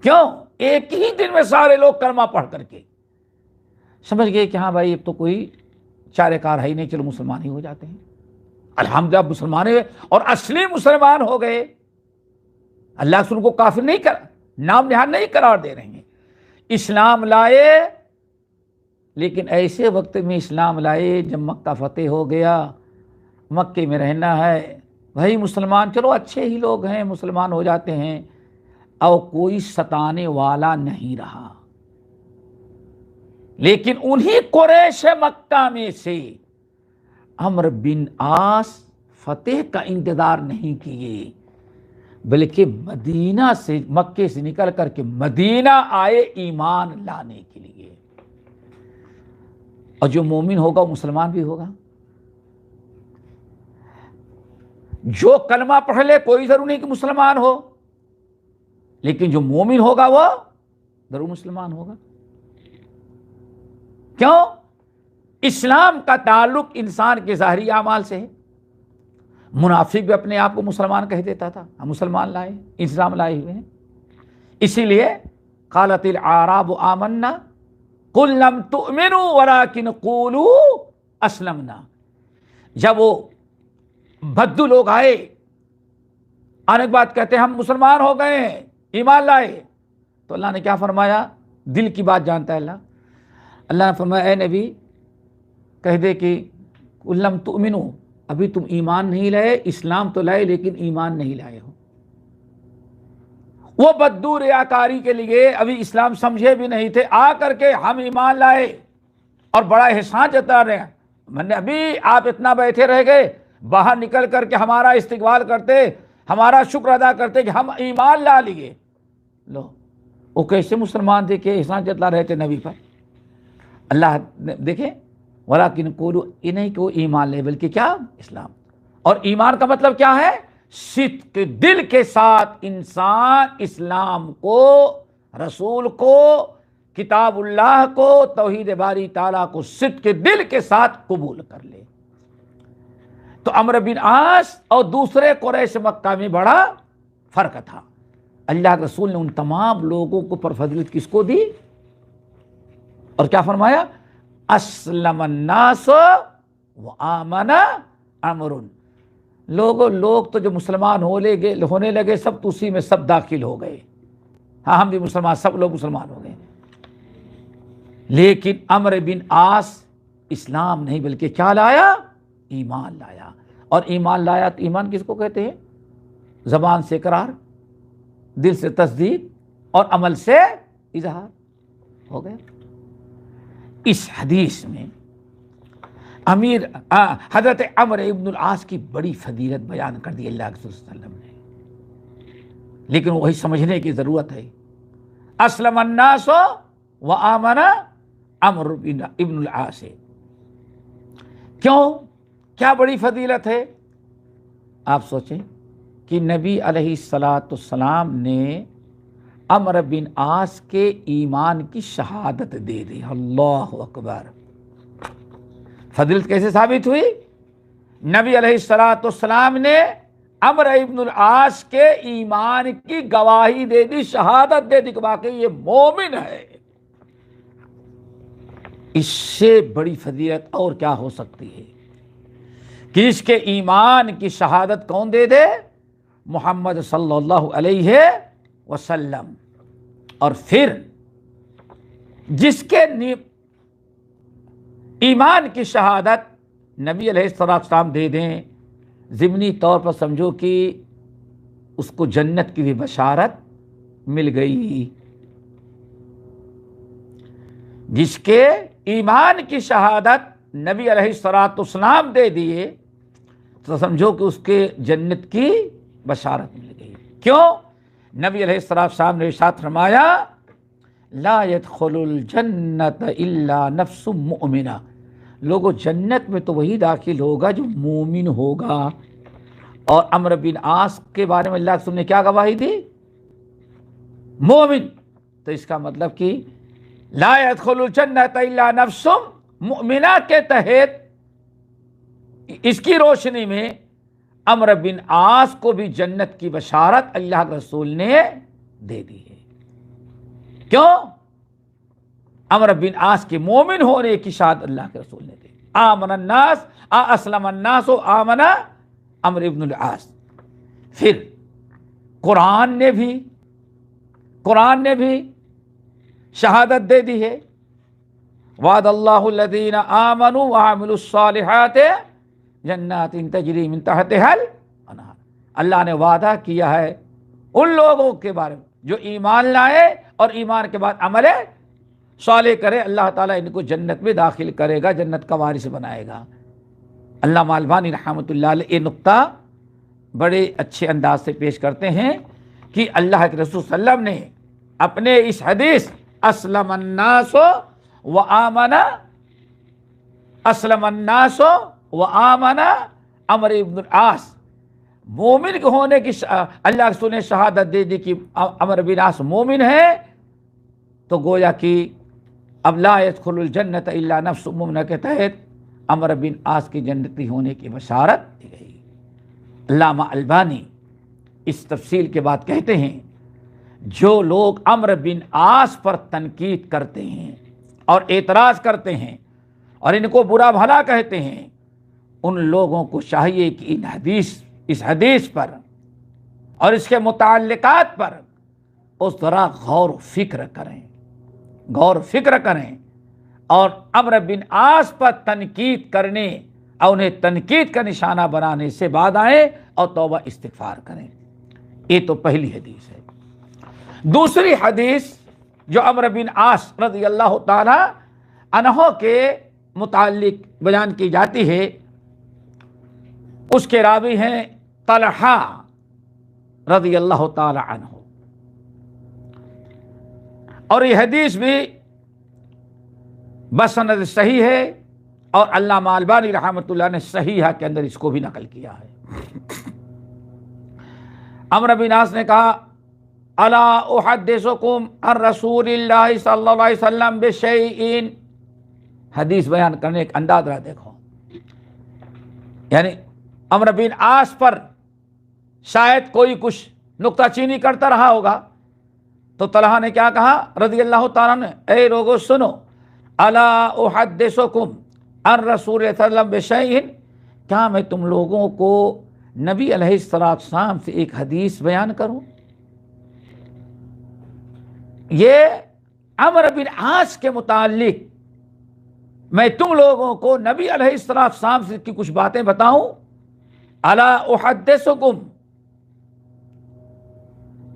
کیوں؟ ایک ہی دن میں سارے لوگ کلمہ پڑھ کر کے سمجھ گئے کہ ہاں بھائی اب تو کوئی چارے کار ہے ہی نہیں، چلو مسلمان ہی ہو جاتے ہیں۔ الحمدللہ مسلمان ہوئے اور اصلی مسلمان ہو گئے۔ اللہ سے ان کو کافر نہیں نام نہاد نہیں قرار دے رہے ہیں، اسلام لائے، لیکن ایسے وقت میں اسلام لائے جب مکہ فتح ہو گیا، مکے میں رہنا ہے، بھائی مسلمان چلو اچھے ہی لوگ ہیں، مسلمان ہو جاتے ہیں، اور کوئی ستانے والا نہیں رہا۔ لیکن انہی قریش مکہ میں سے عمرو بن عاص فتح کا انتظار نہیں کیے، بلکہ مدینہ سے مکے سے نکل کر کے مدینہ آئے ایمان لانے کے لیے۔ اور جو مومن ہوگا وہ مسلمان بھی ہوگا، جو کلمہ پڑھ لے کوئی ضرور نہیں کہ مسلمان ہو، لیکن جو مومن ہوگا وہ ضرور مسلمان ہوگا۔ کیوں؟ اسلام کا تعلق انسان کے ظاہری اعمال سے ہے۔ منافق بھی اپنے آپ کو مسلمان کہہ دیتا تھا، ہم مسلمان لائے، اسلام لائے ہوئے ہیں۔ اسی لیے قالت الاعراب آمنا قل لم تؤمنوا ولكن قولوا اسلمنا، جب وہ بدو لوگ آئے، آنے کے بعد کہتے ہیں ہم مسلمان ہو گئے ہیں، ایمان لائے، تو اللہ نے کیا فرمایا؟ دل کی بات جانتا ہے اللہ نے فرمایا اے نبی کہہ دے کہ قل لم تؤمنوا، ابھی تم ایمان نہیں لائے، اسلام تو لائے لیکن ایمان نہیں لائے ہو۔ وہ بدو ریاکاری کے لیے ابھی اسلام سمجھے بھی نہیں تھے، آ کر کے ہم ایمان لائے اور بڑا احسان جتا رہے ہیں، میں نے ابھی آپ اتنا بیٹھے رہ گئے، باہر نکل کر کے ہمارا استقبال کرتے، ہمارا شکر ادا کرتے کہ ہم ایمان لا لیے۔ لو وہ کیسے مسلمان تھے کہ احسان جتلا رہے تھے نبی پر۔ اللہ دیکھیں ولیکن قولوا، یہ نہیں کہ وہ ایمان لے بلکہ کیا؟ اسلام۔ اور ایمان کا مطلب کیا ہے؟ صدق دل کے ساتھ انسان اسلام کو، رسول کو، کتاب اللہ کو، توحید باری تعالیٰ کو صدق دل کے ساتھ قبول کر لے۔ تو عمرو بن عاص اور دوسرے قریش مکہ میں بڑا فرق تھا۔ اللہ کے رسول نے ان تمام لوگوں کو پر فضیلت کس کو دی؟ اور کیا فرمایا؟ اسلم الناس وآمن عمرو، لوگ تو جو مسلمان ہونے لگے سب تو اسی میں سب داخل ہو گئے، ہاں ہم بھی مسلمان، سب لوگ مسلمان ہو گئے، لیکن عمرو بن عاص اسلام نہیں بلکہ کیا لایا؟ ایمان لایا۔ اور ایمان لایا تو ایمان کس کو کہتے ہیں؟ زبان سے اقرار، دل سے تصدیق اور عمل سے اظہار ہو گیا۔ اس حدیث میں حضرت عمرو ابن العاص کی بڑی فضیلت بیان کر دی اللہ کے رسول صلی اللہ علیہ وسلم نے، لیکن وہی سمجھنے کی ضرورت ہے۔ اسلم الناس وآمن عمرو ابن العاص، کیوں؟ کیا بڑی فضیلت ہے؟ آپ سوچیں کہ نبی علیہ الصلوۃ والسلام نے عمرو بن عاص کے ایمان کی شہادت دے دی۔ اللہ اکبر! فضیلت کیسے ثابت ہوئی؟ نبی علیہ الصلوۃ والسلام نے عمرو ابن العاص کے ایمان کی گواہی دے دی، شہادت دے دی کہ واقعی یہ مومن ہے۔ اس سے بڑی فضیلت اور کیا ہو سکتی ہے کہ اس کے ایمان کی شہادت کون دے دے؟ محمد صلی اللہ علیہ وسلم. اور پھر جس کے ایمان کی شہادت نبی علیہ السلام دے دیں، ضمنی طور پر سمجھو کہ اس کو جنت کی بھی بشارت مل گئی. جس کے ایمان کی شہادت نبی علیہ السلام دے دیے تو سمجھو کہ اس کے جنت کی بشارت مل گئی. کیوں؟ نبی علیہ السلام نے ارشاد فرمایا لا يدخل الجنت الا نفس مؤمنہ. لوگوں جنت میں تو وہی داخل ہوگا جو مومن ہوگا. اور عمرو بن عاص کے بارے میں اللہ کے رسول نے کیا گواہی دی؟ مومن. تو اس کا مطلب کہ لا يدخل الجنت الا نفس مؤمنہ کے تحت اس کی روشنی میں عمرو بن عاص کو بھی جنت کی بشارت اللہ کے رسول نے دے دی ہے. کیوں؟ عمرو بن عاص کے مومن ہونے کی شہادت اللہ کے رسول نے دی. آمن الناس اسلم الناس آمن عمرو بن العاص. پھر قرآن نے بھی شہادت دے دی ہے. وعد اللہ الذین آمنوا وعملوا الصالحات جنات تجری من تحتها الانہار. اللہ نے وعدہ کیا ہے ان لوگوں کے بارے میں جو ایمان لائے اور ایمان کے بعد عمل صالح کرے. اللہ تعالیٰ ان کو جنت میں داخل کرے گا، جنت کا وارث بنائے گا. علامہ البانی رحمۃ اللہ علیہ یہ نقطہ بڑے اچھے انداز سے پیش کرتے ہیں کہ اللہ کے رسول صلی اللہ علیہ وسلم نے اپنے اس حدیث اسلم الناس وآمن عمرو بن العاص مومن ہونے کی اللہ کے رسول نے شہادت دے دی کہ عمرو بن العاص مومن ہے. تو گویا کہ اب لا يدخل الجنت الا نفس مؤمنہ کے تحت عمرو بن عاص کی جنتی ہونے کی بشارت دی گئی. علامہ البانی اس تفصیل کے بعد کہتے ہیں جو لوگ عمرو بن عاص پر تنقید کرتے ہیں اور اعتراض کرتے ہیں اور ان کو برا بھلا کہتے ہیں، ان لوگوں کو چاہیے کہ اس حدیث پر اور اس کے متعلقات پر اس طرح غور و فکر کریں اور عمرو بن عاص پر تنقید کرنے اور انہیں تنقید کا نشانہ بنانے سے بعد آئیں اور توبہ استغفار کریں. یہ تو پہلی حدیث ہے. دوسری حدیث جو عمرو بن عاص رضی اللہ تعالی عنہ کے متعلق بیان کی جاتی ہے، اس کے راوی ہیں طلحہ رضی اللہ تعالی عنہ. اور یہ حدیث بھی بسند صحیح ہے اور علامہ البانی رحمۃ اللہ نے صحیحہ کے اندر اس کو بھی نقل کیا ہے. عمرو بن عاص نے کہا الا احدثکم عن رسول اللہ صلی اللہ علیہ وسلم بشیء. حدیث بیان کرنے کا انداز رہا دیکھو، یعنی عمرو بن عاص پر شاید کوئی کچھ نکتہ چینی کرتا رہا ہوگا تو طلحہ نے کیا کہا رضی اللہ تعالیٰ نے، اے لوگو سنو، الا احدثکم عن رسول اللہ صلی اللہ علیہ وسلم بشیء، کیا میں تم لوگوں کو نبی علیہ السلام سے ایک حدیث بیان کروں. یہ عمرو بن عاص کے متعلق میں تم لوگوں کو نبی علیہ السلام سے کی کچھ باتیں بتاؤں. الا احدثکم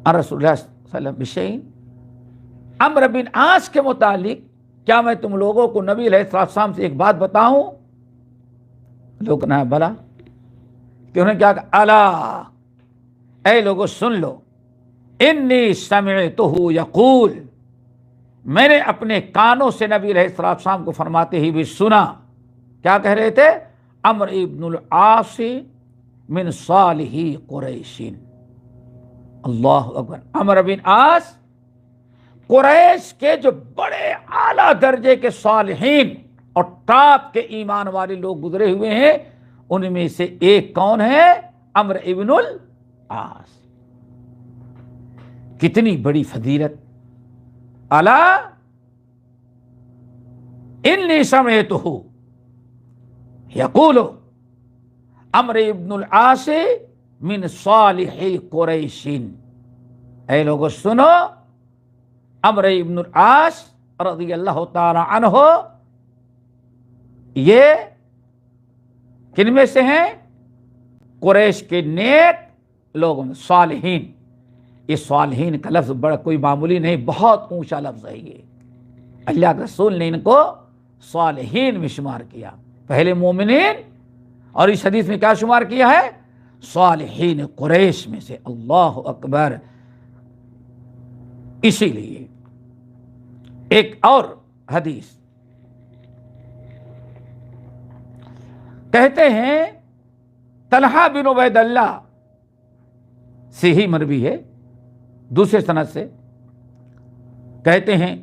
عن رسول اللہ صلی اللہ علیہ وسلم بشیء، عمرو بن عاص کے متعلق کیا میں تم لوگوں کو نبی علیہ السلام سے ایک بات بتاؤں؟ لوگ نہ بلا کہ انہوں نے کیا کہا، الا، اے لوگوں سن لو، انی سمعتہ یقول، میں نے اپنے کانوں سے نبی علیہ السلام کو فرماتے ہی بھی سنا. کیا کہہ رہے تھے؟ عمرو بن العاص من صالحی قریش. اللہ اکبر. عمرو بن عاص قریش کے جو بڑے اعلیٰ درجے کے صالحین اور ٹاپ کے ایمان والے لوگ گزرے ہوئے ہیں، ان میں سے ایک کون ہے؟ عمرو بن العاص. کتنی بڑی فضیلت. الا انی سمعتہ یقول عمرو ابن العاص من صالح قریش، اے لوگو سنو، عمرو ابن العاص رضی اللہ تعالی عنہ یہ کن میں سے ہیں؟ قریش کے نیک لوگوں میں، صالحین۔ یہ صالحین کا لفظ بڑا کوئی معمولی نہیں، بہت اونچا لفظ ہے یہ۔ اللہ کے رسول نے ان کو صالحین میں شمار کیا، پہلے مومنین، اور اس حدیث میں کیا شمار کیا ہے؟ صالحین قریش میں سے۔ اللہ اکبر۔ اسی لیے ایک اور حدیث کہتے ہیں، طلحہ بن عبید اللہ سے ہی مروی ہے، دوسرے سند سے، کہتے ہیں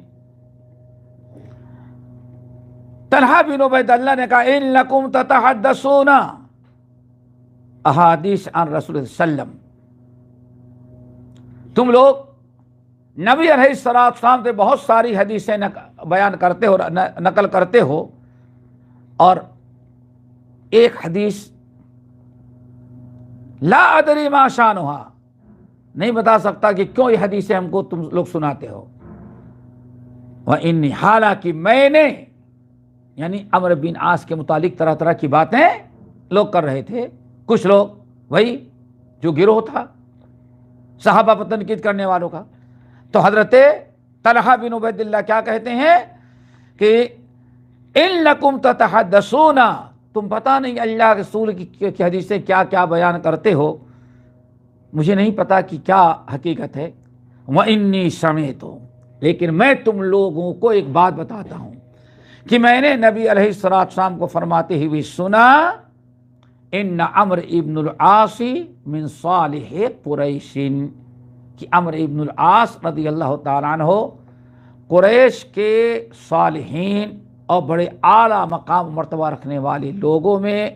طلحہ بن عبید اللہ نے کہا انکم تتحدثون احادیث عن رسول اللہ صلی اللہ علیہ وسلم، تم لوگ نبی علیہ السلام سے بہت ساری حدیثیں بیان کرتے ہو، نقل کرتے ہو، اور ایک حدیث لا ادری ما شانھا، نہیں بتا سکتا کہ کیوں یہ حدیثیں ہم کو تم لوگ سناتے ہو۔ وَإِنِّي، حالانکہ میں نے، یعنی عمرو بن عاص کے متعلق طرح طرح کی باتیں لوگ کر رہے تھے، کچھ لوگ، وہی جو گروہ تھا صحابہ پر تنقید کرنے والوں کا۔ تو حضرت طلحہ بن عبید اللہ کیا کہتے ہیں کہ انکم تتحدثون، تم پتہ نہیں اللہ کے رسول کی حدیثیں کیا کیا بیان کرتے ہو، مجھے نہیں پتا کہ کیا حقیقت ہے۔ وَإِنِّي سَمِعْتُ، لیکن میں تم لوگوں کو ایک بات بتاتا ہوں کہ میں نے نبی علیہ السلام کو فرماتے ہوئے سنا، ان عمرو ابن العاص من صالح قریش، کہ عمرو ابن العاص رضی اللہ تعالیٰ عنہ قریش کے صالحین اور بڑے اعلیٰ مقام و مرتبہ رکھنے والے لوگوں میں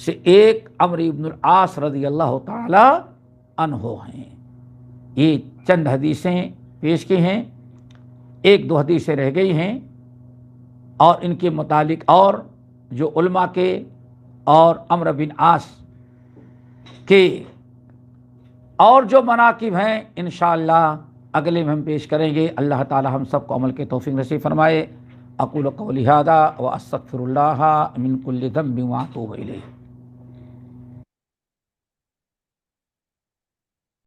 سے ایک عمرو ابن العاص رضی اللہ تعالیٰ عنہ ہیں۔ یہ چند حدیثیں پیش کی ہیں، ایک دو حدیثیں رہ گئی ہیں، اور ان کے متعلق اور جو علماء کے اور عمرو بن عاص کے اور جو مناقب ہیں انشاءاللہ اگلے میں ہم پیش کریں گے۔ اللہ تعالی ہم سب کو عمل کے توفیق نصیب فرمائے۔ اقول قولی ھذا واستغفر اللہ من کل ذنب واتوب الیہ۔